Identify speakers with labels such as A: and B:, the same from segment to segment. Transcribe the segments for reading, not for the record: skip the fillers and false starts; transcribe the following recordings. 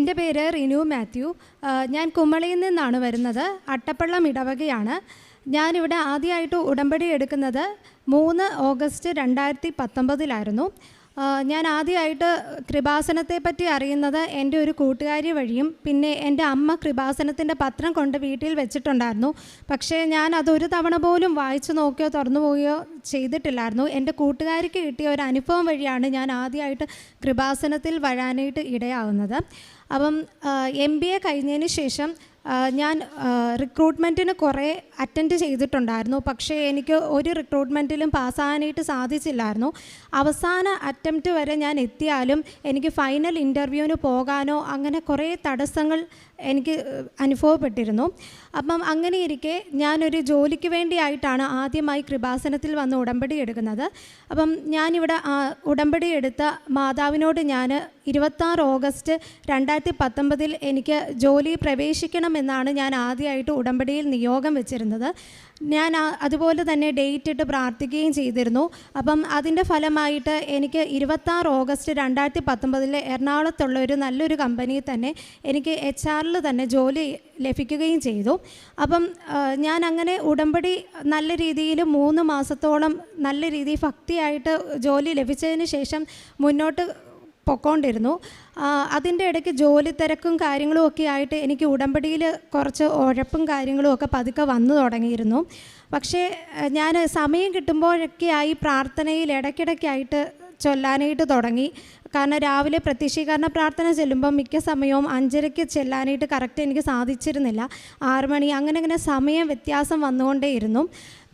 A: എൻ്റെ പേര് റിനു മാത്യു. ഞാൻ കുമളിയിൽ നിന്നാണ് വരുന്നത്. അട്ടപ്പള്ളം ഇടവകയാണ്. ഞാനിവിടെ ആദ്യമായിട്ട് ഉടമ്പടി എടുക്കുന്നത് 3 ഓഗസ്റ്റ് 2019 ഞാൻ ആദ്യമായിട്ട് കൃപാസനത്തെ പറ്റി അറിയുന്നത് എൻ്റെ ഒരു കൂട്ടുകാരി വഴിയും പിന്നെ എൻ്റെ അമ്മ കൃപാസനത്തിൻ്റെ പത്രം കൊണ്ട് വീട്ടിൽ വെച്ചിട്ടുണ്ടായിരുന്നു. പക്ഷേ ഞാൻ അതൊരു തവണ പോലും വായിച്ചു നോക്കിയോ തുറന്നു പോവുകയോ ചെയ്തിട്ടില്ലായിരുന്നു. എൻ്റെ കൂട്ടുകാരിക്ക് കിട്ടിയ ഒരു അനുഭവം വഴിയാണ് ഞാൻ ആദ്യമായിട്ട് കൃപാസനത്തിൽ വരാനായിട്ട് ഇടയാവുന്നത്. അപ്പം MBA കഴിഞ്ഞതിന് ശേഷം ഞാൻ റിക്രൂട്ട്മെൻറ്റിന് കുറേ അറ്റൻഡ് ചെയ്തിട്ടുണ്ടായിരുന്നു. പക്ഷേ എനിക്ക് ഒരു റിക്രൂട്ട്മെൻറ്റിലും പാസ്സാകാനായിട്ട് സാധിച്ചില്ലായിരുന്നു. അവസാന അറ്റംപ്റ്റ് വരെ ഞാൻ എത്തിയാലും എനിക്ക് ഫൈനൽ ഇൻ്റർവ്യൂവിന് പോകാനോ അങ്ങനെ കുറേ തടസ്സങ്ങൾ എനിക്ക് അനുഭവപ്പെട്ടിരുന്നു. അപ്പം അങ്ങനെ ഇരിക്കെ ഞാനൊരു ജോലിക്ക് വേണ്ടിയായിട്ടാണ് ആദ്യമായി കൃപാസനത്തിൽ വന്ന് ഉടമ്പടി എടുക്കുന്നത്. അപ്പം ഞാനിവിടെ ഉടമ്പടി എടുത്ത മാതാവിനോട് ഞാൻ 26 ഓഗസ്റ്റ് 2019 എനിക്ക് ജോലി പ്രവേശിക്കണമെന്നാണ് ഞാൻ ആദ്യമായിട്ട് ഉടമ്പടിയിൽ നിയോഗം വെച്ചിരുന്നത്. ഞാൻ അതുപോലെ തന്നെ ഡേറ്റ് ഇട്ട് പ്രാർത്ഥിക്കുകയും ചെയ്തിരുന്നു. അപ്പം അതിൻ്റെ ഫലമായിട്ട് എനിക്ക് 26 ഓഗസ്റ്റ് 2019 എറണാകുളത്തുള്ള ഒരു നല്ലൊരു കമ്പനിയിൽ തന്നെ എനിക്ക് HR തന്നെ ജോലി ലഭിക്കുകയും ചെയ്തു. അപ്പം ഞാൻ അങ്ങനെ ഉടമ്പടി നല്ല രീതിയിൽ 3 മാസത്തോളം നല്ല രീതിയിൽ ഭക്തിയായിട്ട് ജോലി ലഭിച്ചതിന് ശേഷം മുന്നോട്ട് പൊക്കോണ്ടിരുന്നു. അതിൻ്റെ ഇടയ്ക്ക് ജോലി തിരക്കും കാര്യങ്ങളും ഒക്കെ ആയിട്ട് എനിക്ക് ഉടമ്പടിയിൽ കുറച്ച് ഉഴപ്പും കാര്യങ്ങളും ഒക്കെ പതുക്കെ വന്നു തുടങ്ങിയിരുന്നു. പക്ഷേ ഞാൻ സമയം കിട്ടുമ്പോഴൊക്കെയായി പ്രാർത്ഥനയിൽ ഇടയ്ക്കിടയ്ക്കായിട്ട് ചൊല്ലാനായിട്ട് തുടങ്ങി. കാരണം രാവിലെ പ്രത്യക്ഷീകരണ പ്രാർത്ഥന ചെല്ലുമ്പോൾ മിക്ക സമയവും 5:30 ചെല്ലാനായിട്ട് കറക്റ്റ് എനിക്ക് സാധിച്ചിരുന്നില്ല. 6 മണി അങ്ങനെ സമയം വ്യത്യാസം വന്നുകൊണ്ടേയിരുന്നു.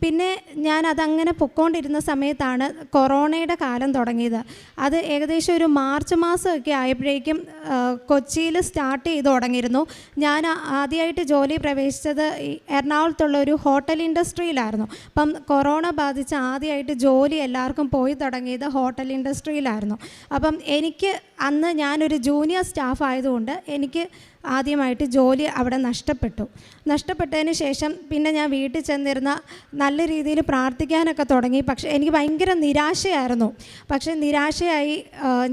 A: പിന്നെ ഞാൻ അതങ്ങനെ പൊക്കോണ്ടിരുന്ന സമയത്താണ് കൊറോണയുടെ കാലം തുടങ്ങിയത്. അത് ഏകദേശം ഒരു മാർച്ച് മാസമൊക്കെ ആയപ്പോഴേക്കും കൊച്ചിയിൽ സ്റ്റാർട്ട് ചെയ്ത് തുടങ്ങിയിരുന്നു. ഞാൻ ആദ്യമായിട്ട് ജോലി പ്രവേശിച്ചത് എറണാകുളത്തുള്ള ഒരു ഹോട്ടൽ ഇൻഡസ്ട്രിയിലായിരുന്നു. അപ്പം കൊറോണ ബാധിച്ച് ആദ്യമായിട്ട് ജോലി എല്ലാവർക്കും പോയി തുടങ്ങിയത് ഹോട്ടൽ ഇൻഡസ്ട്രിയിലായിരുന്നു. അപ്പം എനിക്ക് അന്ന് ഞാനൊരു ജൂനിയർ സ്റ്റാഫ് ആയതുകൊണ്ട് എനിക്ക് ആദ്യമായിട്ട് ജോലി അവിടെ നഷ്ടപ്പെട്ടതിന് ശേഷം പിന്നെ ഞാൻ വീട്ടിൽ ചെന്നിരുന്ന നല്ല രീതിയിൽ പ്രാർത്ഥിക്കാനൊക്കെ തുടങ്ങി. പക്ഷേ എനിക്ക് ഭയങ്കര നിരാശയായിരുന്നു. പക്ഷേ നിരാശയായി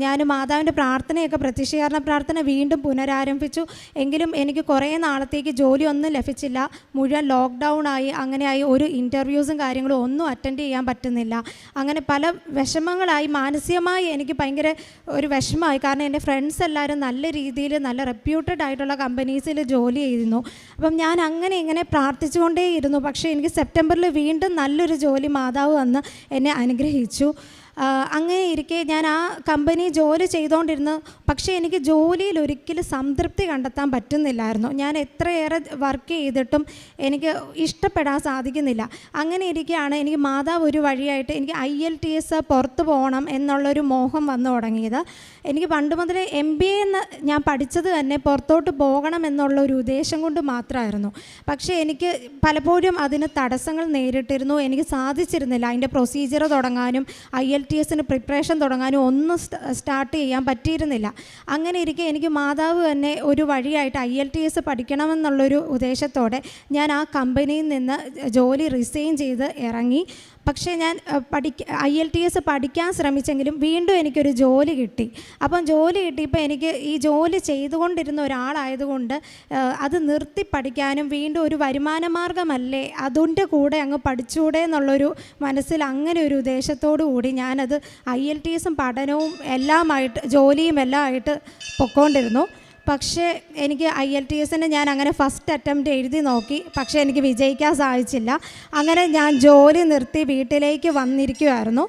A: ഞാൻ മാതാവിൻ്റെ പ്രാർത്ഥനയൊക്കെ പ്രത്യക്ഷീകരണ പ്രാർത്ഥന വീണ്ടും പുനരാരംഭിച്ചു. എങ്കിലും എനിക്ക് കുറേ നാളത്തേക്ക് ജോലിയൊന്നും ലഭിച്ചില്ല. മുഴുവൻ ലോക്ക്ഡൗൺ ആയി. അങ്ങനെയായി ഒരു ഇൻ്റർവ്യൂസും കാര്യങ്ങളും ഒന്നും അറ്റൻഡ് ചെയ്യാൻ പറ്റുന്നില്ല. അങ്ങനെ പല വിഷമങ്ങളായി. മാനസികമായി എനിക്ക് ഭയങ്കര ഒരു വിഷമമായി. കാരണം എൻ്റെ ഫ്രണ്ട്സ് എല്ലാവരും നല്ല രീതിയിൽ നല്ല റെപ്യൂട്ടഡ് ആയിട്ടുള്ള കമ്പനീസിൽ ജോലി ചെയ്തിരുന്നു. അപ്പം ഞാൻ അങ്ങനെ ഇങ്ങനെ പ്രാർത്ഥിച്ചുകൊണ്ടേയിരുന്നു. പക്ഷേ എനിക്ക് സെപ്റ്റംബറിൽ വീണ്ടും നല്ലൊരു ജോലി മാതാവ് വന്ന് എന്നെ അനുഗ്രഹിച്ചു. അങ്ങനെ ഇരിക്കെ ഞാൻ ആ കമ്പനി ജോലി ചെയ്തുകൊണ്ടിരുന്നു. പക്ഷേ എനിക്ക് ജോലിയിൽ ഒരിക്കലും സംതൃപ്തി കണ്ടെത്താൻ പറ്റുന്നില്ലായിരുന്നു. ഞാൻ എത്രയേറെ വർക്ക് ചെയ്തിട്ടും എനിക്ക് ഇഷ്ടപ്പെടാൻ സാധിക്കുന്നില്ല. അങ്ങനെ ഇരിക്കുകയാണ് എനിക്ക് മാതാവ് ഒരു വഴിയായിട്ട് എനിക്ക് IELTS പുറത്ത് പോകണം എന്നുള്ളൊരു മോഹം വന്നു തുടങ്ങിയത്. എനിക്ക് പണ്ട് മുതലേ MBA എന്ന് ഞാൻ പഠിച്ചത് തന്നെ പുറത്തോട്ട് പോകണം എന്നുള്ളൊരു ഉദ്ദേശം കൊണ്ട് മാത്രമായിരുന്നു. പക്ഷേ എനിക്ക് പലപ്പോഴും അതിന് തടസ്സങ്ങൾ നേരിട്ടിരുന്നു. എനിക്ക് സാധിച്ചിരുന്നില്ല അതിൻ്റെ പ്രൊസീജിയർ തുടങ്ങാനും IELTSന് പ്രിപ്പറേഷൻ തുടങ്ങാനും ഒന്നും സ്റ്റാർട്ട് ചെയ്യാൻ പറ്റിയിരുന്നില്ല. അങ്ങനെ ഇരിക്കെ എനിക്ക് മാതാവ് തന്നെ ഒരു വഴിയായിട്ട് IELTS പഠിക്കണമെന്നുള്ളൊരു ഉദ്ദേശത്തോടെ ഞാൻ ആ കമ്പനിയിൽ നിന്ന് ജോലി റിസൈൻ ചെയ്ത് ഇറങ്ങി. പക്ഷേ ഞാൻ IELTS പഠിക്കാൻ ശ്രമിച്ചെങ്കിലും വീണ്ടും എനിക്കൊരു ജോലി കിട്ടി. അപ്പം ജോലി കിട്ടിയപ്പോൾ എനിക്ക് ഈ ജോലി ചെയ്തുകൊണ്ടിരുന്ന ഒരാളായതുകൊണ്ട് അത് നിർത്തി പഠിക്കാനും വീണ്ടും ഒരു വരുമാന മാർഗമല്ലേ അതിൻ്റെ കൂടെ അങ്ങ് പഠിച്ചുകൂടെ എന്നുള്ളൊരു മനസ്സിൽ അങ്ങനെ ഒരു ഉദ്ദേശത്തോടു കൂടി ഞാനത് IELTSും പഠനവും എല്ലാമായിട്ട് ജോലിയും എല്ലാം ആയിട്ട് പൊക്കോണ്ടിരുന്നു. പക്ഷേ എനിക്ക് IELTSന് ഞാൻ അങ്ങനെ ഫസ്റ്റ് അറ്റംപ്റ്റ് എഴുതി നോക്കി. പക്ഷേ എനിക്ക് വിജയിക്കാൻ സാധിച്ചില്ല. അങ്ങനെ ഞാൻ ജോലി നിർത്തി വീട്ടിലേക്ക് വന്നിരിക്കുമായിരുന്നു.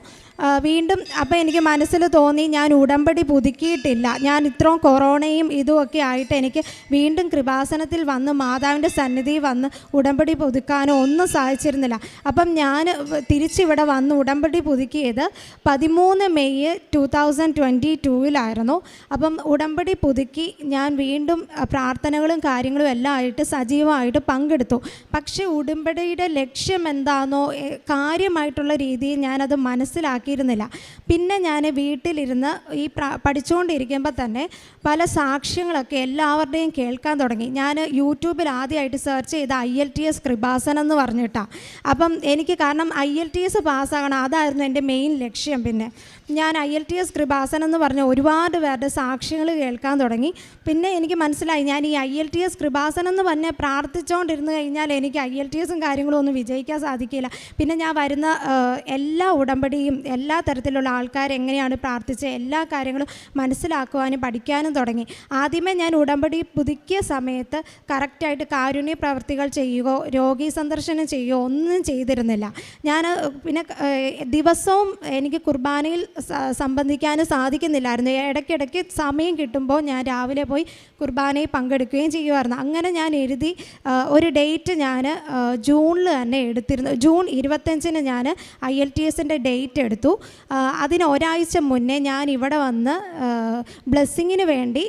A: വീണ്ടും അപ്പോൾ എനിക്ക് മനസ്സിൽ തോന്നി ഞാൻ ഉടമ്പടി പുതുക്കിയിട്ടില്ല. ഞാൻ ഇത്രയും കൊറോണയും ഇതുമൊക്കെ ആയിട്ട് എനിക്ക് വീണ്ടും കൃപാസനത്തിൽ വന്ന് മാതാവിൻ്റെ സന്നിധി വന്ന് ഉടമ്പടി പുതുക്കാനോ ഒന്നും സാധിച്ചിരുന്നില്ല. അപ്പം ഞാൻ തിരിച്ചിവിടെ വന്ന് ഉടമ്പടി പുതുക്കിയത് 13 മെയ് 2022 അപ്പം ഉടമ്പടി പുതുക്കി ഞാൻ വീണ്ടും പ്രാർത്ഥനകളും കാര്യങ്ങളും എല്ലാം ആയിട്ട് സജീവമായിട്ട് പങ്കെടുത്തു. പക്ഷേ ഉടമ്പടിയുടെ ലക്ഷ്യം എന്താണെന്നോ കാര്യമായിട്ടുള്ള രീതിയിൽ ഞാനത് മനസ്സിലാക്കി മനസ്സിലാക്കിയിരുന്നില്ല. പിന്നെ ഞാൻ വീട്ടിലിരുന്ന് ഈ പഠിച്ചുകൊണ്ടിരിക്കുമ്പോൾ തന്നെ പല സാക്ഷ്യങ്ങളൊക്കെ എല്ലാവരുടെയും കേൾക്കാൻ തുടങ്ങി. ഞാൻ യൂട്യൂബിൽ ആദ്യമായിട്ട് സെർച്ച് ചെയ്ത IELTS കൃപാസനം എന്ന് പറഞ്ഞിട്ടാണ്. അപ്പം എനിക്ക് കാരണം IELTS പാസ്സാകണം, അതായിരുന്നു എൻ്റെ മെയിൻ ലക്ഷ്യം. പിന്നെ ഞാൻ IELTS കൃപാസനം എന്ന് പറഞ്ഞ ഒരുപാട് പേരുടെ സാക്ഷ്യങ്ങൾ കേൾക്കാൻ തുടങ്ങി. പിന്നെ എനിക്ക് മനസ്സിലായി ഞാൻ ഈ IELTS കൃപാസനം എന്ന് പറഞ്ഞ് പ്രാർത്ഥിച്ചുകൊണ്ടിരുന്നു കഴിഞ്ഞാൽ എനിക്ക് IELTSും കാര്യങ്ങളും ഒന്നും വിജയിക്കാൻ സാധിക്കില്ല. പിന്നെ ഞാൻ വരുന്ന എല്ലാ ഉടമ്പടിയും എല്ലാ തരത്തിലുള്ള ആൾക്കാരെങ്ങനെയാണ് പ്രാർത്ഥിച്ച് എല്ലാ കാര്യങ്ങളും മനസ്സിലാക്കുവാനും പഠിക്കാനും തുടങ്ങി. ആദ്യമേ ഞാൻ ഉടമ്പടി പുതുക്കിയ സമയത്ത് കറക്റ്റായിട്ട് കാരുണ്യ പ്രവർത്തികൾ ചെയ്യുകയോ രോഗീ സന്ദർശനം ചെയ്യുകയോ ഒന്നും ചെയ്തിരുന്നില്ല. ഞാൻ പിന്നെ ദിവസവും എനിക്ക് കുർബാനയിൽ സംബന്ധിക്കാനും സാധിക്കുന്നില്ലായിരുന്നു. ഇടയ്ക്കിടയ്ക്ക് സമയം കിട്ടുമ്പോൾ ഞാൻ രാവിലെ പോയി കുർബാനയിൽ പങ്കെടുക്കുകയും ചെയ്യുമായിരുന്നു. അങ്ങനെ ഞാൻ എഴുതി ഒരു ഡേറ്റ് ഞാൻ ജൂണിൽ തന്നെ എടുത്തിരുന്നു. ജൂൺ 25 ഞാൻ IELTSൻ്റെ ഡേറ്റ് എടുത്തു. അതിന് ഒരാഴ്ച മുന്നേ ഞാൻ ഇവിടെ വന്ന് ബ്ലെസ്സിങ്ങിന് വേണ്ടി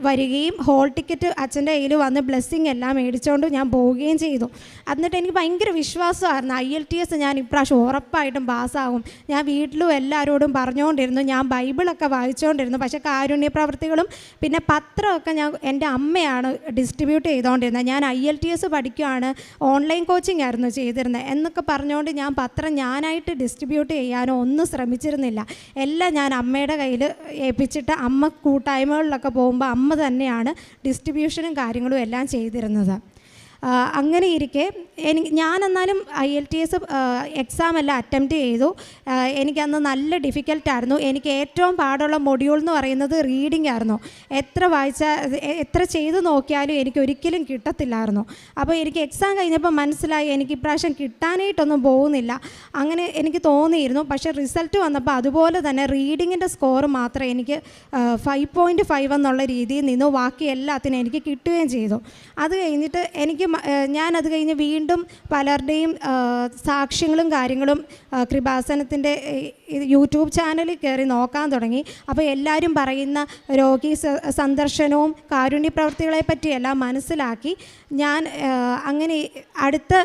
A: വരികയും ഹോൾ ടിക്കറ്റ് അച്ഛൻ്റെ കയ്യിൽ വന്ന് ബ്ലെസ്സിങ് എല്ലാം മേടിച്ചുകൊണ്ട് ഞാൻ പോവുകയും ചെയ്തു. എന്നിട്ട് എനിക്ക് ഭയങ്കര വിശ്വാസമായിരുന്നു IELTS ഞാൻ ഇപ്രാവശ്യം ഉറപ്പായിട്ടും പാസ്സാകും. ഞാൻ വീട്ടിലും എല്ലാവരോടും പറഞ്ഞുകൊണ്ടിരുന്നു, ഞാൻ ബൈബിളൊക്കെ വായിച്ചുകൊണ്ടിരുന്നു. പക്ഷേ കാരുണ്യ പ്രവൃത്തികളും പിന്നെ പത്രമൊക്കെ എൻ്റെ അമ്മയാണ് ഡിസ്ട്രിബ്യൂട്ട് ചെയ്തുകൊണ്ടിരുന്നത്. ഞാൻ IELTS പഠിക്കുകയാണ്, ഓൺലൈൻ കോച്ചിങ് ആയിരുന്നു ചെയ്തിരുന്നത് എന്നൊക്കെ പറഞ്ഞുകൊണ്ട് ഞാൻ പത്രം ഞാനായിട്ട് ഡിസ്ട്രിബ്യൂട്ട് ചെയ്യാനോ ഒന്നും ശ്രമിച്ചിരുന്നില്ല. എല്ലാം ഞാൻ അമ്മയുടെ കയ്യിൽ ഏൽപ്പിച്ചിട്ട് അമ്മ കൂട്ടായ്മകളിലൊക്കെ പോകുമ്പോൾ അമ്മ തന്നെയാണ് ഡിസ്ട്രിബ്യൂഷനും കാര്യങ്ങളും എല്ലാം ചെയ്തിരുന്നത്. അങ്ങനെ ഇരിക്കെ ഞാനെന്നാലും IELTS എക്സാം എല്ലാം അറ്റംപ്റ്റ് ചെയ്തു. എനിക്കന്ന് നല്ല ഡിഫിക്കൽട്ടായിരുന്നു. എനിക്ക് ഏറ്റവും പാടുള്ള മൊഡ്യൂൾ എന്ന് പറയുന്നത് റീഡിംഗ് ആയിരുന്നു. എത്ര ചെയ്ത് നോക്കിയാലും എനിക്ക് ഒരിക്കലും കിട്ടത്തില്ലായിരുന്നു. അപ്പോൾ എനിക്ക് എക്സാം കഴിഞ്ഞപ്പോൾ മനസ്സിലായി എനിക്ക് ഇപ്രാവശ്യം കിട്ടാനായിട്ടൊന്നും പോകുന്നില്ല, അങ്ങനെ എനിക്ക് തോന്നിയിരുന്നു. പക്ഷേ റിസൾട്ട് വന്നപ്പോൾ അതുപോലെ തന്നെ റീഡിങ്ങിൻ്റെ സ്കോർ മാത്രം എനിക്ക് 5.5 എന്നുള്ള രീതിയിൽ നിന്നു. ബാക്കി എല്ലാത്തിനും എനിക്ക് കിട്ടുകയും ചെയ്തു. അത് കഴിഞ്ഞിട്ട് ഞാനത് കഴിഞ്ഞ് വീണ്ടും പലരുടെയും സാക്ഷ്യങ്ങളും കാര്യങ്ങളും കൃപാസനത്തിൻ്റെ യൂട്യൂബ് ചാനലിൽ കയറി നോക്കാൻ തുടങ്ങി. അപ്പോൾ എല്ലാവരും പറയുന്ന രോഗീ സന്ദർശനവും കാരുണ്യ പ്രവൃത്തികളെ പറ്റിയെല്ലാം മനസ്സിലാക്കി. ഞാൻ അങ്ങനെ അടുത്ത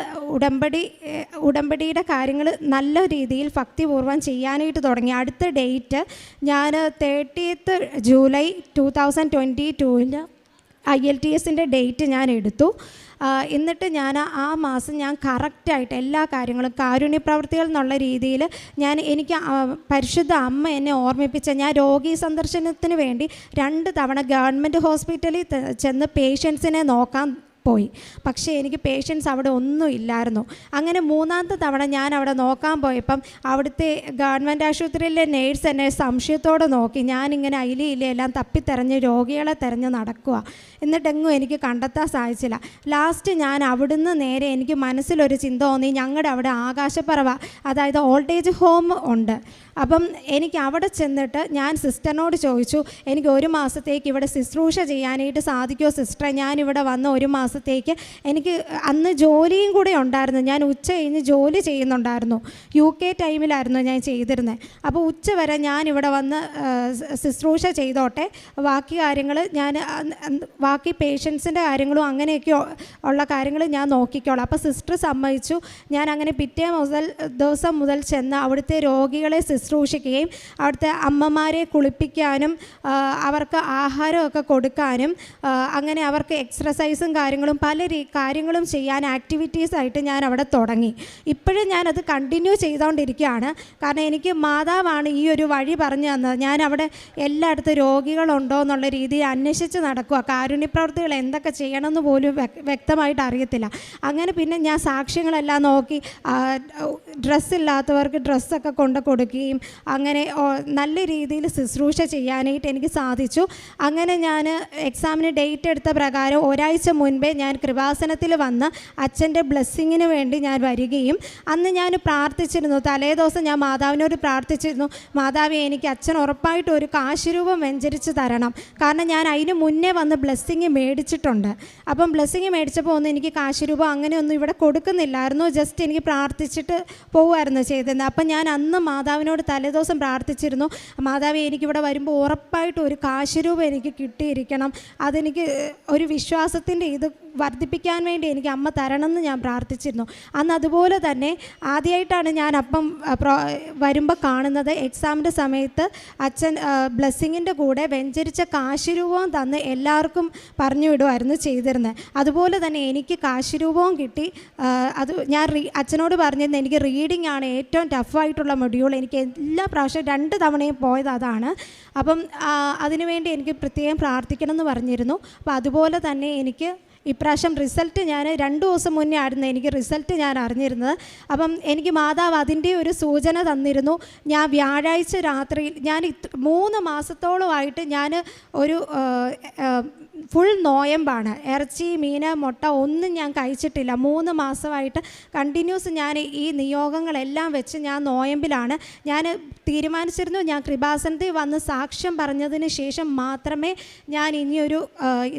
A: ഉടമ്പടിയുടെ കാര്യങ്ങൾ നല്ല രീതിയിൽ ഭക്തിപൂർവ്വം ചെയ്യാനായിട്ട് തുടങ്ങി. അടുത്ത ഡേറ്റ് ഞാൻ 30th ജൂലൈ 2022 IELTSൻ്റെ ഡേറ്റ് ഞാൻ എടുത്തു. എന്നിട്ട് ഞാൻ ആ മാസം ഞാൻ കറക്റ്റായിട്ട് എല്ലാ കാര്യങ്ങളും കാരുണ്യ പ്രവൃത്തികൾ എന്നുള്ള രീതിയിൽ എനിക്ക് പരിശുദ്ധ അമ്മ എന്നെ ഓർമ്മിപ്പിച്ച ഞാൻ രോഗീ സന്ദർശനത്തിന് വേണ്ടി 2 തവണ ഗവൺമെൻറ് ഹോസ്പിറ്റലിൽ ചെന്ന് പേഷ്യൻസിനെ നോക്കാൻ പോയി. പക്ഷേ എനിക്ക് പേഷ്യൻസ് അവിടെ ഒന്നും ഇല്ലായിരുന്നു. അങ്ങനെ 3ാമത്തെ തവണ ഞാൻ അവിടെ നോക്കാൻ പോയപ്പം അവിടുത്തെ ഗവൺമെൻറ് ആശുപത്രിയിലെ നേഴ്സ് എന്നെ സംശയത്തോടെ നോക്കി. ഞാനിങ്ങനെ എല്ലാം തപ്പിത്തെരഞ്ഞ് രോഗികളെ തെരഞ്ഞ് നടക്കുക. എന്നിട്ടെങ്ങും എനിക്ക് കണ്ടെത്താൻ സാധിച്ചില്ല. ലാസ്റ്റ് ഞാൻ അവിടുന്ന് നേരെ എനിക്ക് മനസ്സിലൊരു ചിന്ത തോന്നി, ഞങ്ങളുടെ അവിടെ ആകാശപ്പറവ അതായത് ഓൾഡ് ഏജ് ഹോം ഉണ്ട്. അപ്പം എനിക്ക് അവിടെ ചെന്നിട്ട് ഞാൻ സിസ്റ്ററിനോട് ചോദിച്ചു, എനിക്ക് 1 മാസത്തേക്ക് ഇവിടെ ശുശ്രൂഷ ചെയ്യാനായിട്ട് സാധിക്കുമോ സിസ്റ്ററെ? ഞാനിവിടെ വന്ന 1 മാസത്തേക്ക് എനിക്ക് അന്ന് ജോലിയും കൂടെ ഉണ്ടായിരുന്നു. ഞാൻ ഉച്ച കഴിഞ്ഞ് ജോലി ചെയ്യുന്നുണ്ടായിരുന്നു. UK ടൈമിലായിരുന്നു ഞാൻ ചെയ്തിരുന്നത്. അപ്പോൾ ഉച്ച വരെ ഞാനിവിടെ വന്ന് ശുശ്രൂഷ ചെയ്തോട്ടെ, ബാക്കി കാര്യങ്ങൾ ബാക്കി പേഷ്യൻസിൻ്റെ കാര്യങ്ങളും അങ്ങനെയൊക്കെ ഉള്ള കാര്യങ്ങൾ ഞാൻ നോക്കിക്കോളാം. അപ്പോൾ സിസ്റ്റർ സമ്മതിച്ചു. ഞാൻ അങ്ങനെ പിറ്റേ ദിവസം മുതൽ ചെന്ന് അവിടുത്തെ രോഗികളെ ശുശ്രൂഷിക്കുകയും അവിടുത്തെ അമ്മമാരെ കുളിപ്പിക്കാനും അവർക്ക് ആഹാരമൊക്കെ കൊടുക്കാനും അങ്ങനെ അവർക്ക് എക്സർസൈസും കാര്യങ്ങളും പല കാര്യങ്ങളും ചെയ്യാൻ ആക്ടിവിറ്റീസായിട്ട് ഞാൻ അവിടെ തുടങ്ങി. ഇപ്പോഴും ഞാനത് കണ്ടിന്യൂ ചെയ്തുകൊണ്ടിരിക്കുകയാണ്. കാരണം എനിക്ക് മാതാവാണ് ഈ ഒരു വഴി പറഞ്ഞു തന്നത്. ഞാൻ അവിടെ എല്ലായിടത്തും രോഗികളുണ്ടോ എന്നുള്ള രീതിയിൽ അന്വേഷിച്ച് നടക്കുക. കാരുണ്യപ്രവർത്തികൾ എന്തൊക്കെ ചെയ്യണമെന്ന് പോലും വ്യക്തമായിട്ട് അറിയത്തില്ല. അങ്ങനെ പിന്നെ ഞാൻ സാക്ഷ്യങ്ങളെല്ലാം നോക്കി ഡ്രസ്സില്ലാത്തവർക്ക് ഡ്രസ്സൊക്കെ കൊണ്ട് കൊടുക്കുകയും അങ്ങനെ നല്ല രീതിയിൽ ശുശ്രൂഷ ചെയ്യാനായിട്ട് എനിക്ക് സാധിച്ചു. അങ്ങനെ ഞാൻ എക്സാമിന് ഡേറ്റ് എടുത്ത പ്രകാരം ഒരാഴ്ച മുൻപേ ഞാൻ കൃപാസനത്തിൽ വന്ന് അച്ഛൻ്റെ ബ്ലെസ്സിങ്ങിന് വേണ്ടി ഞാൻ വരികയും അന്ന് ഞാൻ പ്രാർത്ഥിച്ചിരുന്നു. തലേ ദിവസം ഞാൻ മാതാവിനോട് പ്രാർത്ഥിച്ചിരുന്നു, മാതാവേ എനിക്ക് അച്ഛൻ ഉറപ്പായിട്ട് ഒരു കാശുരൂപം വെഞ്ചരിച്ച് തരണം. കാരണം ഞാൻ അതിന് മുന്നേ വന്ന് ബ്ലെസ്സിങ് മേടിച്ചിട്ടുണ്ട്. അപ്പം ബ്ലെസ്സിങ് മേടിച്ചപ്പോൾ ഒന്നും എനിക്ക് കാശുരൂപം അങ്ങനെയൊന്നും ഇവിടെ കൊടുക്കുന്നില്ലായിരുന്നു. ജസ്റ്റ് എനിക്ക് പ്രാർത്ഥിച്ചിട്ട് പോകുമായിരുന്നു ചെയ്തിരുന്നത്. അപ്പം ഞാൻ അന്ന് മാതാവിനോട് തലേദിവസം പ്രാർത്ഥിച്ചിരുന്നു, മാതാവേ എനിക്കിവിടെ വരുമ്പോൾ ഉറപ്പായിട്ട് ഒരു കാശുരൂപം എനിക്ക് കിട്ടിയിരിക്കണം. അതെനിക്ക് ഒരു വിശ്വാസത്തിൻ്റെ ഇത് വർദ്ധിപ്പിക്കാൻ വേണ്ടി എനിക്ക് അമ്മ തരണമെന്ന് ഞാൻ പ്രാർത്ഥിച്ചിരുന്നു. അന്ന് അതുപോലെ തന്നെ ആദ്യമായിട്ടാണ് ഞാൻ അപ്പം വരുമ്പോൾ കാണുന്നത്. എക്സാമിൻ്റെ സമയത്ത് അച്ഛൻ ബ്ലെസ്സിങ്ങിൻ്റെ കൂടെ വെഞ്ചരിച്ച കാശുരൂപവും തന്ന് എല്ലാവർക്കും പറഞ്ഞു വിടുമായിരുന്നു ചെയ്തിരുന്നത്. അതുപോലെ തന്നെ എനിക്ക് കാശുരൂപവും കിട്ടി. അത് ഞാൻ അച്ഛനോട് പറഞ്ഞിരുന്നു എനിക്ക് റീഡിംഗ് ആണ് ഏറ്റവും ടഫായിട്ടുള്ള മൊഡ്യൂൾ. എനിക്ക് എല്ലാ പ്രാവശ്യവും 2 തവണയും പോയത് അതാണ്. അപ്പം അതിനുവേണ്ടി എനിക്ക് പ്രത്യേകം പ്രാർത്ഥിക്കണം എന്ന് പറഞ്ഞിരുന്നു. അപ്പോൾ അതുപോലെ തന്നെ എനിക്ക് ഇപ്രാവശ്യം റിസൾട്ട് ഞാൻ 2 ദിവസം മുന്നേ ആയിരുന്നു എനിക്ക് റിസൾട്ട് ഞാൻ അറിഞ്ഞിരുന്നത്. അപ്പം എനിക്ക് മാതാവ് അതിൻ്റെ ഒരു സൂചന തന്നിരുന്നു. ഞാൻ വ്യാഴാഴ്ച രാത്രിയിൽ ഞാൻ 3 മാസത്തോളമായിട്ട് ഞാൻ ഒരു ഫുൾ നോയമ്പാണ്. ഇറച്ചി, മീൻ, മുട്ട ഒന്നും ഞാൻ കഴിച്ചിട്ടില്ല. 3 മാസമായിട്ട് കണ്ടിന്യൂസ് ഞാൻ ഈ നിയോഗങ്ങളെല്ലാം വെച്ച് ഞാൻ നോയമ്പിലാണ്. ഞാൻ തീരുമാനിച്ചിരുന്നു ഞാൻ കൃപാസനത്തിൽ വന്ന് സാക്ഷ്യം പറഞ്ഞതിന് ശേഷം മാത്രമേ ഞാൻ ഇനിയൊരു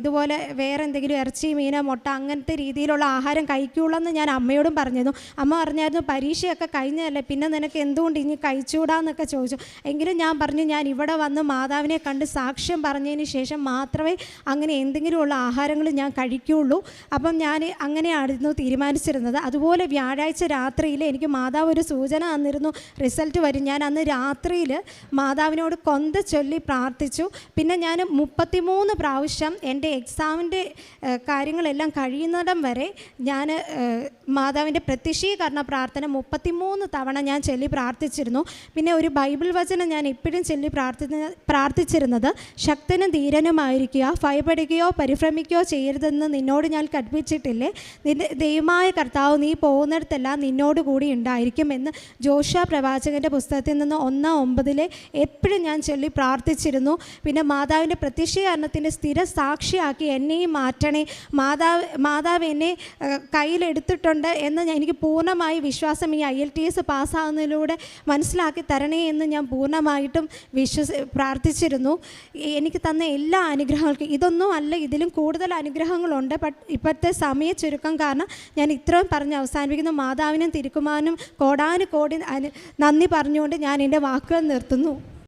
A: ഇതുപോലെ വേറെ എന്തെങ്കിലും ഇറച്ചി, മീൻ, മുട്ട അങ്ങനത്തെ രീതിയിലുള്ള ആഹാരം കഴിക്കുകയുള്ളൂ എന്ന് ഞാൻ അമ്മയോടും പറഞ്ഞിരുന്നു. അമ്മ പറഞ്ഞായിരുന്നു പരീക്ഷയൊക്കെ കഴിഞ്ഞതല്ലേ, പിന്നെ നിനക്ക് എന്തുകൊണ്ട് ഇനി കഴിച്ചുകൂടാന്നൊക്കെ ചോദിച്ചു. എങ്കിലും ഞാൻ പറഞ്ഞു ഞാൻ ഇവിടെ വന്ന് മാതാവിനെ കണ്ട് സാക്ഷ്യം പറഞ്ഞതിന് ശേഷം മാത്രമേ അങ്ങനെ എന്തെങ്കിലുമുള്ള ആഹാരങ്ങൾ ഞാൻ കഴിക്കുകയുള്ളൂ. അപ്പം ഞാൻ അങ്ങനെയായിരുന്നു തീരുമാനിച്ചിരുന്നത്. അതുപോലെ വ്യാഴാഴ്ച രാത്രിയിൽ എനിക്ക് മാതാവ് ഒരു സൂചന തന്നിരുന്നു റിസൾട്ട് വരും. ഞാൻ അന്ന് രാത്രിയിൽ മാതാവിനോട് കൊന്ത ചൊല്ലി പ്രാർത്ഥിച്ചു. പിന്നെ ഞാൻ 33 പ്രാവശ്യം എൻ്റെ എക്സാമിൻ്റെ കാര്യങ്ങളെല്ലാം കഴിയുന്നിടം വരെ ഞാൻ മാതാവിൻ്റെ പ്രത്യക്ഷീകരണ പ്രാർത്ഥന 33 തവണ ഞാൻ ചൊല്ലി പ്രാർത്ഥിച്ചിരുന്നു. പിന്നെ ഒരു ബൈബിൾ വചനം ഞാൻ എപ്പോഴും ചൊല്ലി പ്രാർത്ഥിച്ചിരുന്നത് ശക്തനും ധീരനുമായിരിക്കുക, ഭയപ്പെടുകയോ പരിഭ്രമിക്കുകയോ ചെയ്യരുതെന്ന് നിന്നോട് ഞാൻ കൽപ്പിച്ചിട്ടില്ലേ, നിന്റെ ദൈവമായ കർത്താവ് നീ പോകുന്നിടത്തെല്ലാം നിന്നോട് കൂടി ഉണ്ടായിരിക്കും എന്ന് ജോഷുവ പ്രവാചകൻ്റെ പുസ്തകത്തിൽ നിന്ന് 1:9 എപ്പോഴും ഞാൻ ചൊല്ലി പ്രാർത്ഥിച്ചിരുന്നു. പിന്നെ മാതാവിൻ്റെ പ്രത്യക്ഷീകരണത്തിൻ്റെ സ്ഥിര സാക്ഷിയാക്കി എന്നെയും മാറ്റണേ, മാതാവ് എന്നെ കയ്യിലെടുത്തിട്ടുണ്ട് എന്ന് എനിക്ക് പൂർണ്ണമായി വിശ്വാസം ഈ IELTS പാസ്സാകുന്നതിലൂടെ മനസ്സിലാക്കി തരണേ എന്ന് ഞാൻ പൂർണ്ണമായിട്ടും പ്രാർത്ഥിച്ചിരുന്നു. എനിക്ക് തന്ന എല്ലാ അനുഗ്രഹങ്ങൾക്കും ഇതൊന്നും അല്ല, ഇതിലും കൂടുതൽ അനുഗ്രഹങ്ങളുണ്ട്. ഇപ്പോഴത്തെ സമയ ചുരുക്കം കാരണം ഞാൻ ഇത്രയും പറഞ്ഞ് അവസാനിപ്പിക്കുന്നു. മാതാവിനും തിരുക്കുമാരനും കോടാനുകോടി നന്ദി പറഞ്ഞുകൊണ്ട് ഞാൻ എൻ്റെ വാക്കുകൾ നിർത്തുന്നു.